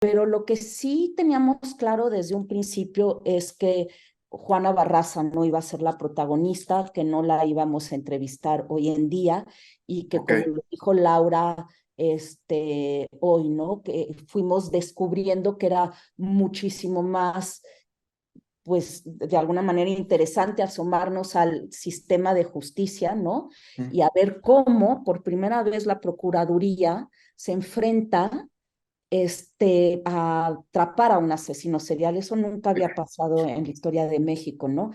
Pero lo que sí teníamos claro desde un principio es que Juana Barraza no iba a ser la protagonista, que no la íbamos a entrevistar hoy en día y que Ok, como lo dijo Laura hoy, ¿no? Que fuimos descubriendo que era muchísimo más, pues de alguna manera interesante asomarnos al sistema de justicia, ¿no? mm, Y a ver cómo por primera vez la Procuraduría se enfrenta a atrapar a un asesino serial. Eso nunca había pasado en la historia de México, ¿no?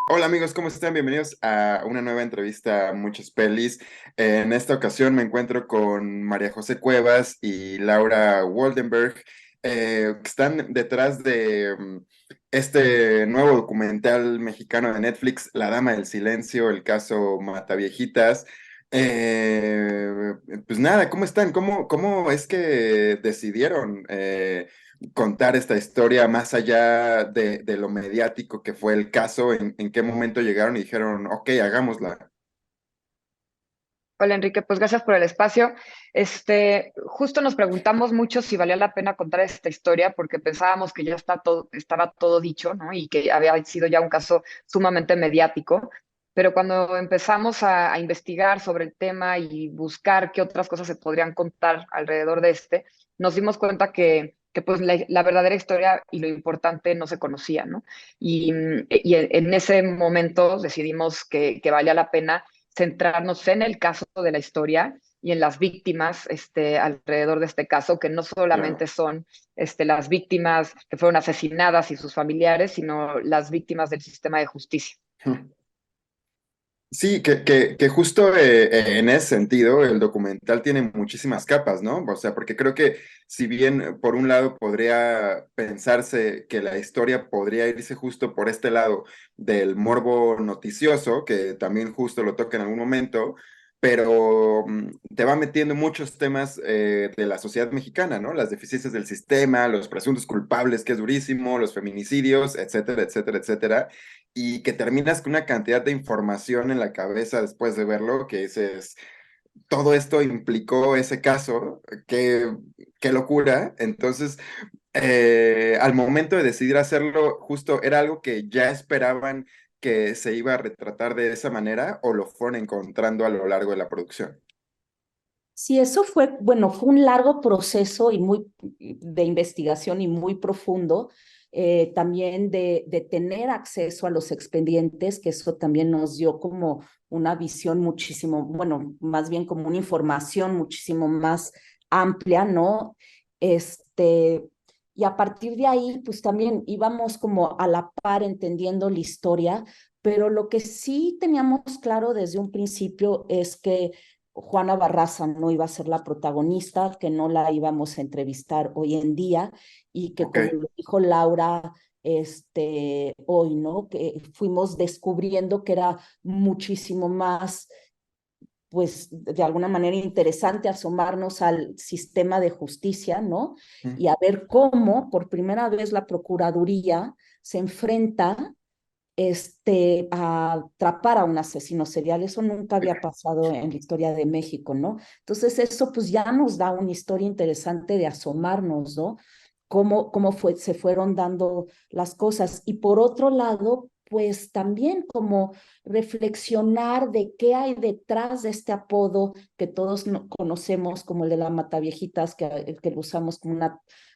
hola amigos, ¿cómo están? Bienvenidos a una nueva entrevista a Muchas Pelis. En esta ocasión me encuentro con María José Cuevas y Laura Waldenberg, que están detrás de este nuevo documental mexicano de Netflix, La Dama del Silencio, el caso Mataviejitas. Eh, pues nada, ¿cómo están? ¿Cómo es que decidieron contar esta historia más allá de lo mediático que fue el caso? ¿En qué momento llegaron y dijeron, ok, hagámosla? Hola Enrique, pues gracias por el espacio. Justo nos preguntamos mucho si valía la pena contar esta historia porque pensábamos que ya estaba todo dicho, ¿no? Y que había sido ya un caso sumamente mediático. Pero cuando empezamos a investigar sobre el tema y buscar qué otras cosas se podrían contar alrededor de nos dimos cuenta que pues la verdadera historia y lo importante no se conocía, ¿no? Y en ese momento decidimos que valía la pena centrarnos en el caso de la historia y en las víctimas alrededor de este caso, que no solamente Claro. son las víctimas que fueron asesinadas y sus familiares, sino las víctimas del sistema de justicia. Sí, que justo en ese sentido el documental tiene muchísimas capas, ¿no? O sea, porque creo que si bien por un lado podría pensarse que la historia podría irse justo por este lado del morbo noticioso, que también justo lo toca en algún momento, pero te va metiendo muchos temas de la sociedad mexicana, ¿no? Las deficiencias del sistema, los presuntos culpables, que es durísimo, los feminicidios, etcétera, etcétera, etcétera, y que terminas con una cantidad de información en la cabeza después de verlo, que dices, todo esto implicó ese caso, qué locura. Entonces, al momento de decidir hacerlo, justo era algo que ya esperaban que se iba a retratar de esa manera o lo fueron encontrando a lo largo de la producción. Sí, eso fue, bueno, fue un largo proceso y muy de investigación y muy profundo, también de tener acceso a los expedientes, que eso también nos dio como una visión muchísimo, bueno, más bien como una información muchísimo más amplia, ¿no? Este, y a partir de ahí, pues también íbamos como a la par entendiendo la historia, pero lo que sí teníamos claro desde un principio es que Juana Barraza no iba a ser la protagonista, que no la íbamos a entrevistar hoy en día y que Ok, como lo dijo Laura hoy, ¿no? Que fuimos descubriendo que era muchísimo más, pues de alguna manera interesante asomarnos al sistema de justicia, ¿no? mm, Y a ver cómo por primera vez la Procuraduría se enfrenta a atrapar a un asesino serial. Eso nunca había pasado en la historia de México, ¿no? Entonces eso pues ya nos da una historia interesante de asomarnos, ¿no? Cómo se fueron dando las cosas. Y por otro lado, pues también como reflexionar de qué hay detrás de este apodo que todos conocemos como el de la Mataviejitas, que lo usamos como un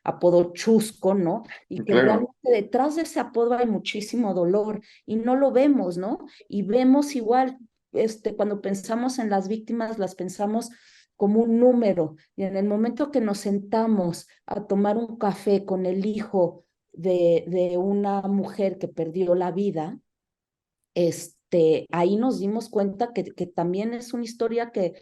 apodo chusco, ¿no? Y que claro. realmente detrás de ese apodo hay muchísimo dolor y no lo vemos, ¿no? Y vemos igual, cuando pensamos en las víctimas, las pensamos como un número. Y en el momento que nos sentamos a tomar un café con el hijo de una mujer que perdió la vida, ahí nos dimos cuenta que también es una historia que,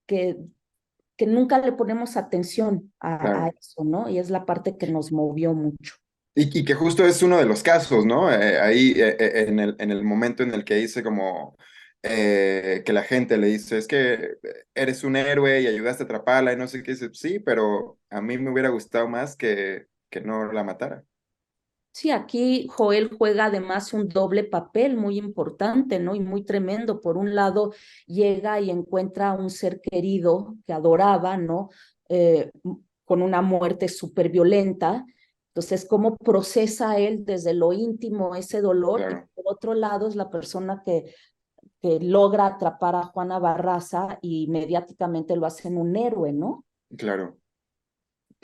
que nunca le ponemos atención a Claro. eso, ¿no? Y es la parte que nos movió mucho. Y que justo es uno de los casos, ¿no? Ahí en el momento en el que dice como que la gente le dice, es que eres un héroe y ayudaste a atraparla y no sé qué, dice, sí, pero a mí me hubiera gustado más que no la matara. Sí, aquí Joel juega además un doble papel muy importante, ¿no? Y muy tremendo. Por un lado, llega y encuentra a un ser querido que adoraba, ¿no? Con una muerte súper violenta. Entonces, ¿cómo procesa él desde lo íntimo ese dolor? Y Claro, por otro lado, es la persona que logra atrapar a Juana Barraza y mediáticamente lo hacen un héroe, ¿no? claro.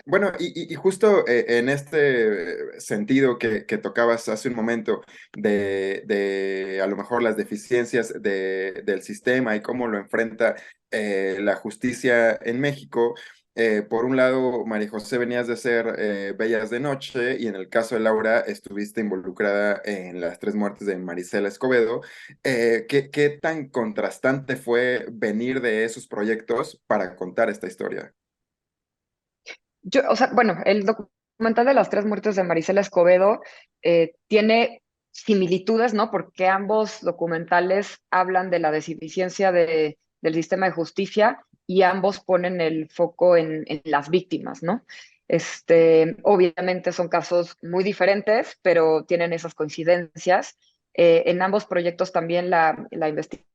Bueno, y justo en este sentido que tocabas hace un momento de a lo mejor las deficiencias del sistema y cómo lo enfrenta la justicia en México, por un lado, María José, venías de hacer Bellas de Noche y en el caso de Laura estuviste involucrada en las tres muertes de Marisela Escobedo. ¿Qué tan contrastante fue venir de esos proyectos para contar esta historia? O sea, bueno, el documental de las tres muertes de Marisela Escobedo tiene similitudes, ¿no? Porque ambos documentales hablan de la deficiencia del sistema de justicia y ambos ponen el foco en las víctimas, ¿no? Obviamente son casos muy diferentes, pero tienen esas coincidencias. En ambos proyectos también la investigación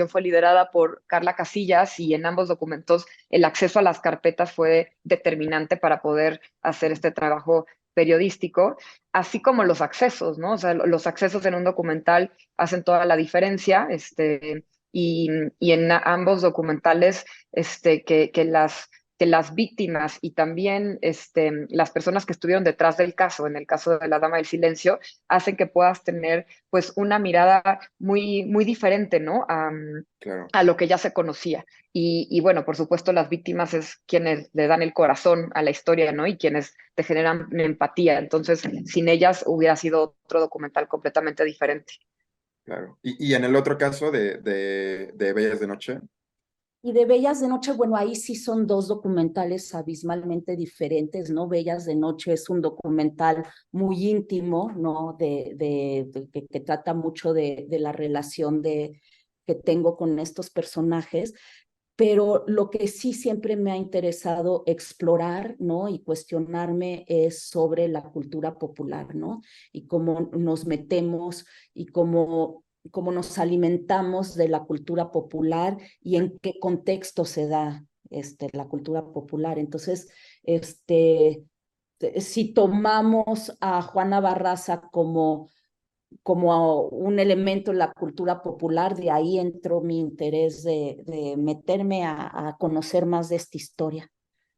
fue liderada por Carla Casillas y en ambos documentos el acceso a las carpetas fue determinante para poder hacer este trabajo periodístico, así como los accesos, ¿no? O sea, los accesos en un documental hacen toda la diferencia, y en ambos documentales, que las víctimas y también las personas que estuvieron detrás del caso, en el caso de la Dama del Silencio, hacen que puedas tener pues una mirada muy, muy diferente, ¿no? Claro. A lo que ya se conocía. Y bueno, por supuesto, las víctimas es quienes le dan el corazón a la historia, ¿no? Y quienes te generan empatía. Entonces, sin ellas hubiera sido otro documental completamente diferente. Claro. Y en el otro caso de Bellas de Noche, Y de Bellas de Noche, bueno, ahí sí son dos documentales abismalmente diferentes, ¿no? Bellas de Noche es un documental muy íntimo, ¿no? Que trata mucho de la relación que tengo con estos personajes, pero lo que sí siempre me ha interesado explorar, ¿no? Y cuestionarme es sobre la cultura popular, ¿no? Y cómo nos metemos y cómo nos alimentamos de la cultura popular y en qué contexto se da la cultura popular. Entonces, si tomamos a Juana Barraza como un elemento en la cultura popular, de ahí entró mi interés de meterme a conocer más de esta historia.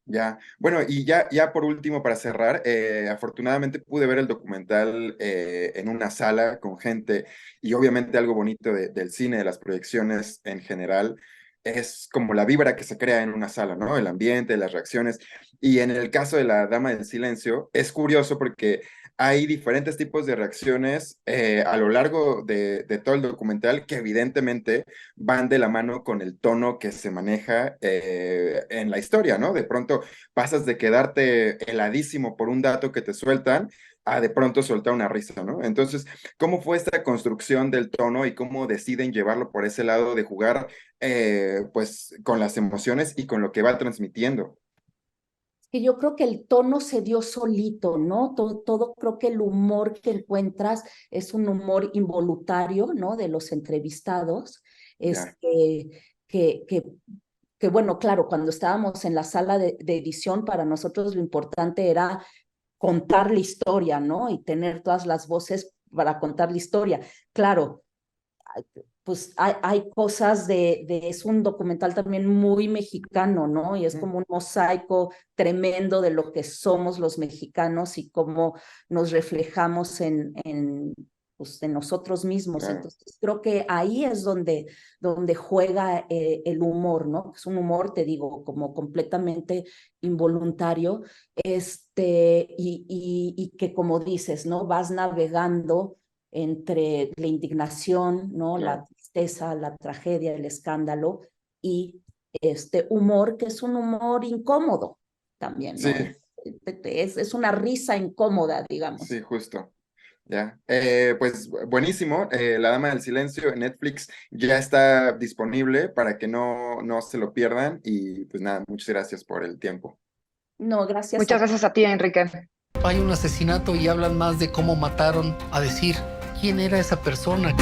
ya. Bueno, y ya por último, para cerrar, afortunadamente pude ver el documental en una sala con gente y obviamente algo bonito del cine, de las proyecciones en general, es como la vibra que se crea en una sala, ¿no? El ambiente, las reacciones. Y en el caso de La Dama del Silencio, es curioso porque hay diferentes tipos de reacciones a lo largo de todo el documental que evidentemente van de la mano con el tono que se maneja en la historia, ¿no? De pronto pasas de quedarte heladísimo por un dato que te sueltan a de pronto soltar una risa, ¿no? Entonces, ¿cómo fue esta construcción del tono y cómo deciden llevarlo por ese lado de jugar, pues, con las emociones y con lo que va transmitiendo? Que yo creo que el tono se dio solito, ¿no? Todo creo que el humor que encuentras es un humor involuntario, ¿no? De los entrevistados, Ya, que, que, que bueno, claro, cuando estábamos en la sala de edición, para nosotros lo importante era contar la historia, ¿no? Y tener todas las voces para contar la historia. Claro, pues hay cosas es un documental también muy mexicano, ¿no? Y es mm, como un mosaico tremendo de lo que somos los mexicanos y cómo nos reflejamos pues, en nosotros mismos. claro, Entonces, creo que ahí es donde juega el humor, ¿no? Es un humor, te digo, como completamente involuntario, y que como dices, ¿no? Vas navegando entre la indignación, ¿no? La claro. tristeza, la tragedia, el escándalo y este humor que es un humor incómodo también, Sí, ¿no? Es una risa incómoda, sí, digamos. justo. Ya, pues buenísimo. La Dama del Silencio en Netflix ya está disponible para que no se lo pierdan y pues nada, muchas gracias por el tiempo. No, gracias Muchas a gracias a ti, Enrique. Hay un asesinato y hablan más de cómo mataron a decir quién era esa persona.